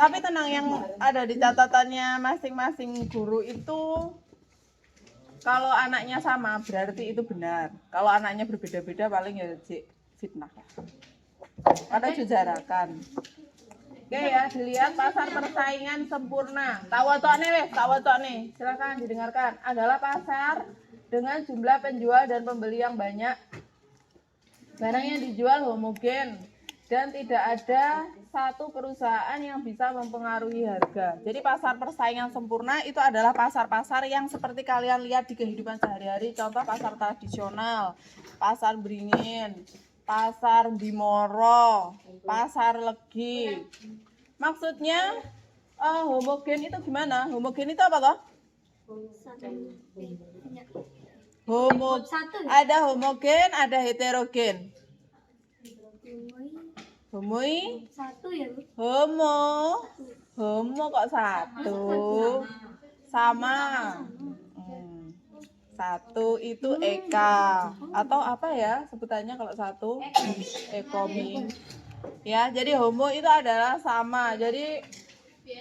Tapi tenang, yang ada di catatannya masing-masing guru itu kalau anaknya sama berarti itu benar. Kalau anaknya berbeda-beda paling ya fitnah. Ada jujarakan. Oke ya, dilihat pasar persaingan sempurna. Tawacokne wes, tawacokne. Silakan didengarkan. Adalah pasar dengan jumlah penjual dan pembeli yang banyak. Barang yang dijual homogen dan tidak ada satu perusahaan yang bisa mempengaruhi harga. Jadi pasar persaingan sempurna itu adalah pasar-pasar yang seperti kalian lihat di kehidupan sehari-hari. Contoh pasar tradisional, pasar Beringin, pasar Bimoro, pasar Legi. Maksudnya homogen itu gimana? Homogen itu apa toh? Ada homogen, ada heterogen. Homoi? Satu ya, Bu? Homo kok satu? Sama. Satu itu eka atau apa ya sebutannya kalau satu? Ekomi. Ya, jadi homo itu adalah sama. Jadi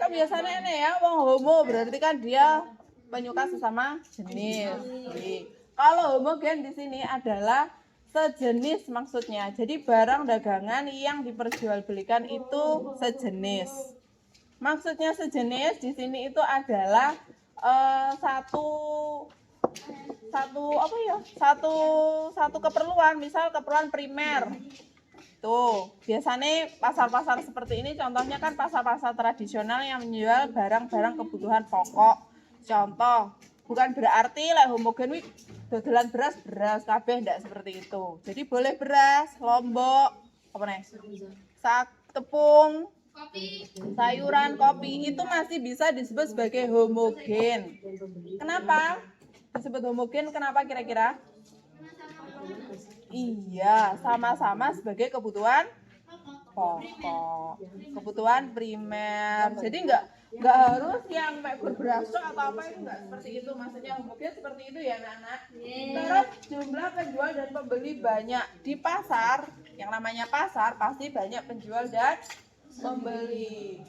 kan biasanya ini ya, wong homo berarti kan dia penyuka sesama jenis. Jadi, kalau homogen di sini adalah sejenis maksudnya. Jadi barang dagangan yang diperjualbelikan itu sejenis. Maksudnya sejenis di sini itu adalah satu keperluan, misal keperluan primer. Tuh, biasanya pasar-pasar seperti ini contohnya kan pasar-pasar tradisional yang menjual barang-barang kebutuhan pokok. Contoh, bukan berarti lah homogen dodolan beras kabeh ndak seperti itu. Jadi boleh beras, lombok, apa nih? Tepung, sayuran, kopi itu masih bisa disebut sebagai homogen. Kenapa disebut homogen? Kenapa kira-kira? Iya, sama-sama sebagai kebutuhan pokok, kebutuhan primer. Jadi nggak harus yang kayak beras atau apa itu nggak seperti itu. Maksudnya homogen seperti itu ya anak-anak. Terus jumlah penjual dan pembeli banyak di pasar. Yang namanya pasar pasti banyak penjual dan pembeli.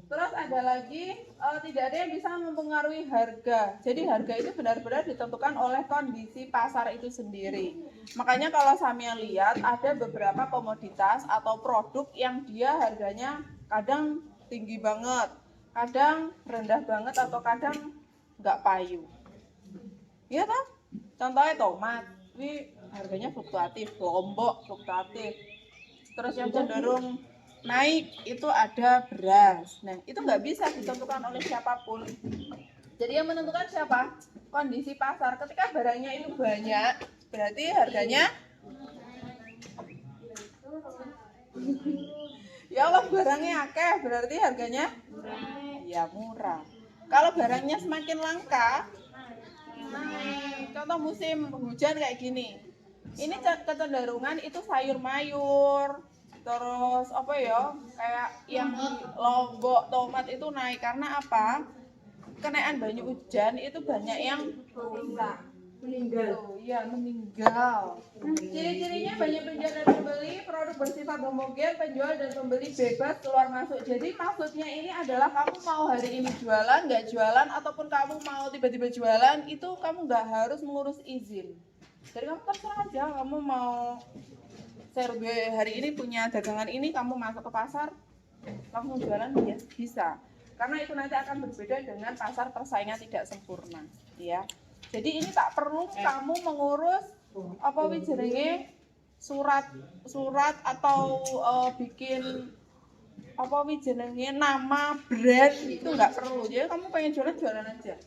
Terus ada lagi tidak ada yang bisa mempengaruhi harga. Jadi harga itu benar-benar ditentukan oleh kondisi pasar itu sendiri. Makanya kalau Samia lihat ada beberapa komoditas atau produk yang dia harganya kadang tinggi banget, kadang rendah banget atau kadang nggak payu. Iya toh? Contohnya tomat, ini harganya fluktuatif, lombok fluktuatif. Terus yang cenderung naik itu ada beras. Nah, itu nggak bisa ditentukan oleh siapapun. Jadi yang menentukan siapa? Kondisi pasar. Ketika barangnya itu banyak, berarti harganya ya Allah, barangnya akeh, berarti harganya ya murah. Kalau barangnya semakin langka, contoh musim hujan kayak gini, ini kecenderungan itu sayur mayur, terus apa ya, kayak yang lombok, tomat itu naik karena apa? Kenaikan banyu hujan itu banyak yang meninggal. Iya, meninggal. Ciri-cirinya banyak penjual dan pembeli, produk bersifat homogen, penjual dan pembeli bebas keluar masuk. Jadi maksudnya ini adalah kamu mau hari ini jualan, nggak jualan, ataupun kamu mau tiba-tiba jualan, itu kamu nggak harus mengurus izin. Jadi kamu terserah aja, kamu mau serbe hari ini punya dagangan ini, kamu masuk ke pasar, langsung jualan ya bisa. Karena itu nanti akan berbeda dengan pasar persaingan tidak sempurna, ya. Jadi ini tak perlu kamu mengurus apa jenenge surat atau bikin apa jenenge nama brand, itu nggak perlu. Jadi kamu pengen jualan aja.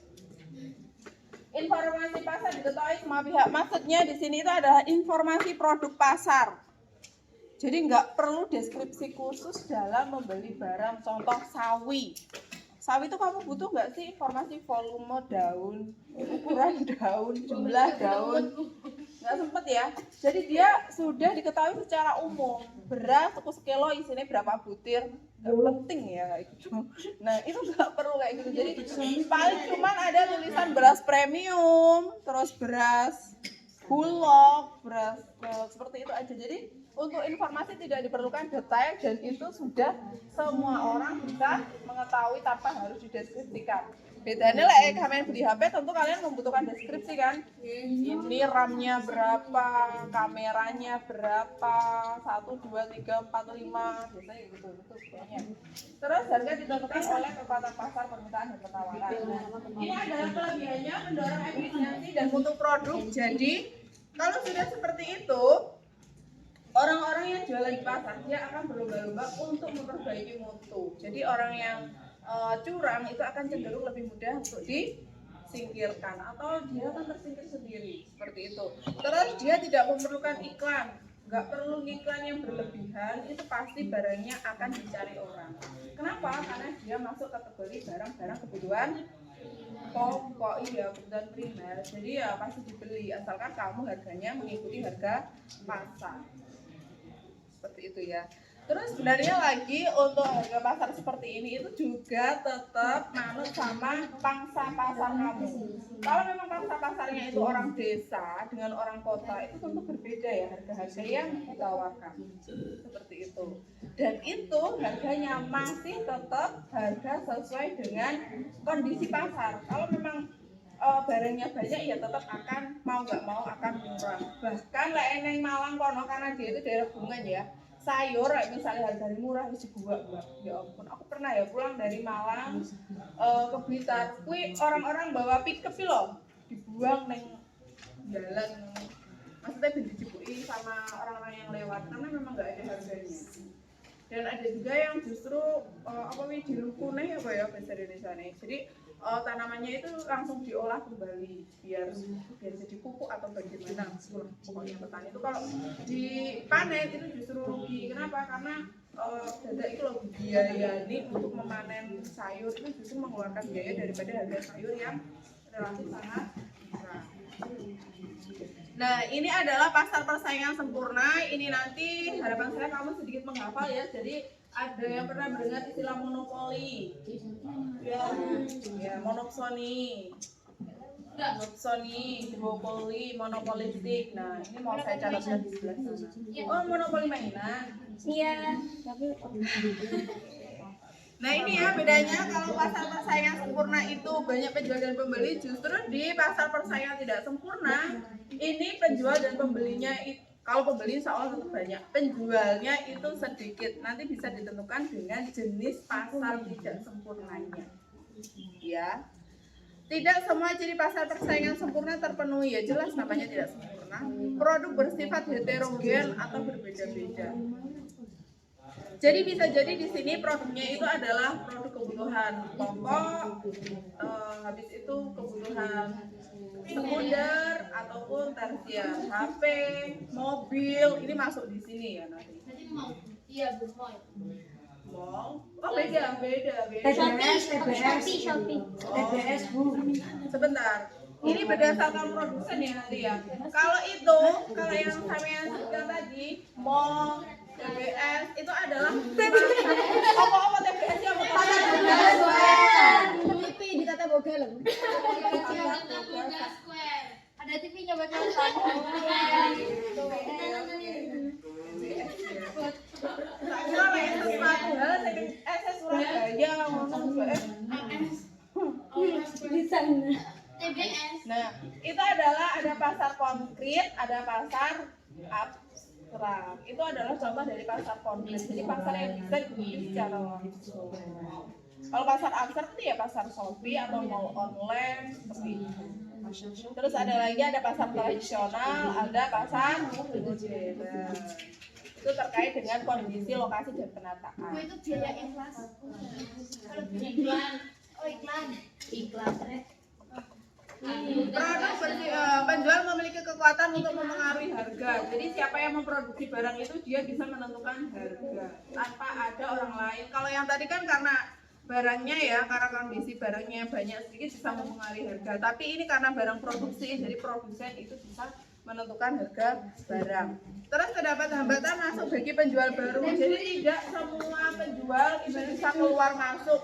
Informasi pasar diketahui semua pihak. Maksudnya di sini itu adalah informasi produk pasar. Jadi nggak perlu deskripsi khusus dalam membeli barang. Contoh sawi. Sawi itu kamu butuh nggak sih informasi volume daun, ukuran daun, jumlah daun? Nggak sempet ya. Jadi dia sudah diketahui secara umum. Beras 1 kilo isinya berapa butir? Nggak penting ya kayak gitu. Nah itu nggak perlu kayak gitu. Jadi paling cuman ada tulisan beras premium, terus beras bulog, beras, seperti itu aja. Jadi untuk informasi tidak diperlukan detail dan itu sudah semua orang bisa mengetahui tanpa harus dideskripsikan. Bedanya lah kalian beli HP tentu kalian membutuhkan deskripsi kan. Ini RAM-nya berapa, kameranya berapa, 1, 2, 3, 4, 5, biasanya gitu banyak. Terus harga ditentukan oleh kekuatan pasar, permintaan dan penawaran. Ini adalah kelebihannya mendorong efisiensi dan mutu produk. Jadi kalau sudah seperti itu, orang-orang yang jualan di pasar dia akan berlomba-lomba untuk memperbaiki mutu. Jadi orang yang curang itu akan cenderung lebih mudah untuk disingkirkan atau dia akan tersingkir sendiri seperti itu. Terus dia tidak memerlukan iklan, nggak perlu iklan yang berlebihan, itu pasti barangnya akan dicari orang. Kenapa? Karena dia masuk kategori barang-barang kebutuhan pokok, iya kebutuhan primer. Jadi ya pasti dibeli asalkan kamu harganya mengikuti harga pasar. Seperti itu ya. Terus sebenarnya lagi untuk harga pasar seperti ini itu juga tetap manut sama pangsa pasar kamu. Kalau memang pangsa pasarnya itu orang desa dengan orang kota itu tentu berbeda ya harga-harga yang ditawarkan. Seperti itu. Dan itu harganya masih tetap harga sesuai dengan kondisi pasar. Kalau memang barangnya banyak ya tetap akan mau nggak mau akan murah. Bahkan lah eneng Malang kono karena dia itu daerah Bungan ya. Sayur misalnya harganya murah wis dibuat ya ampun, aku pernah ya pulang dari Malang ke Blitar kuwi orang-orang bawa pickup loh dibuang neng jalan, maksudnya dicipuki sama orang-orang yang lewat karena memang nggak ada harganya. Dan ada juga yang justru apa wi dilukune apa ya bahasa Indonesia nih, jadi tanamannya itu langsung diolah kembali biar jadi pupuk atau bagaimana. Pokoknya petani itu kalau dipanen itu justru rugi. Kenapa? Karena dada itu loh biaya ini untuk memanen sayur itu justru mengeluarkan biaya daripada harga sayur yang relatif sangat murah. Nah, ini adalah pasar persaingan sempurna. Ini nanti harapan saya kamu sedikit menghafal ya. Jadi ada yang pernah mendengar istilah monopoli? Ya, monopsoni, duopoli, monopolistik. Nah, ini mau saya catatkan di sebelah sana. Oh, monopoli mainan. Iya, tapi Nah ini ya bedanya, kalau pasar persaingan sempurna itu banyak penjual dan pembeli, justru di pasar persaingan tidak sempurna ini penjual dan pembelinya kalau pembeli insya Allah tetap banyak, penjualnya itu sedikit. Nanti bisa ditentukan dengan jenis pasar tidak sempurnanya. Ya, tidak semua ciri pasar persaingan sempurna terpenuhi, ya jelas namanya tidak sempurna. Produk bersifat heterogen atau berbeda-beda. Jadi bisa jadi di sini produknya itu adalah produk kebutuhan pokok, habis itu kebutuhan sekunder ataupun tersier, HP, mobil, ini masuk di sini ya nanti. iya betul. Mall, oh beda. Shopee. TBS Bu. Sebentar. Ini berdasarkan produsen ya nanti ya. Kalau itu, kalau yang saya sebutkan tadi, mall, TBS itu adalah apa TBS yang TV di Tata Boga loh. Ada TV-nya buat Surabaya ngomong di sana. Nah, itu adalah ada pasar konkret, ada pasar abstrak. Itu adalah contoh dari pasar konkret. Jadi pasar yang bisa dihubungi secara langsung. Kalau pasar abstrak itu ya pasar Shopee atau mall online seperti itu. Terus ada lagi ada pasar tradisional, ada pasar modern. Itu terkait dengan kondisi lokasi dan penataan. Itu biaya ikhlas. Kalau iklan, iklan. Produk penjual memiliki kekuatan untuk memengaruhi harga. Jadi siapa yang memproduksi barang itu dia bisa menentukan harga tanpa ada orang lain. Kalau yang tadi kan karena barangnya ya, karena kondisi barangnya banyak sedikit bisa mempengaruhi harga. Tapi ini karena barang produksi, jadi produsen itu bisa menentukan harga barang. Terus terdapat hambatan masuk bagi penjual baru. Jadi tidak semua penjual itu bisa keluar masuk.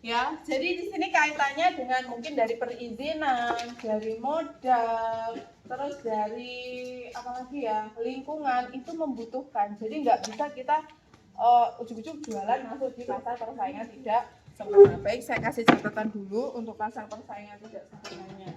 Ya, jadi di sini kaitannya dengan mungkin dari perizinan, dari modal, terus dari apalagi ya, lingkungan itu membutuhkan. Jadi nggak bisa kita ujuk-ujuk jualan masuk di pasar persaingan tidak sempurna. Baik, saya kasih catatan dulu untuk pasar persaingan tidak sempurnanya.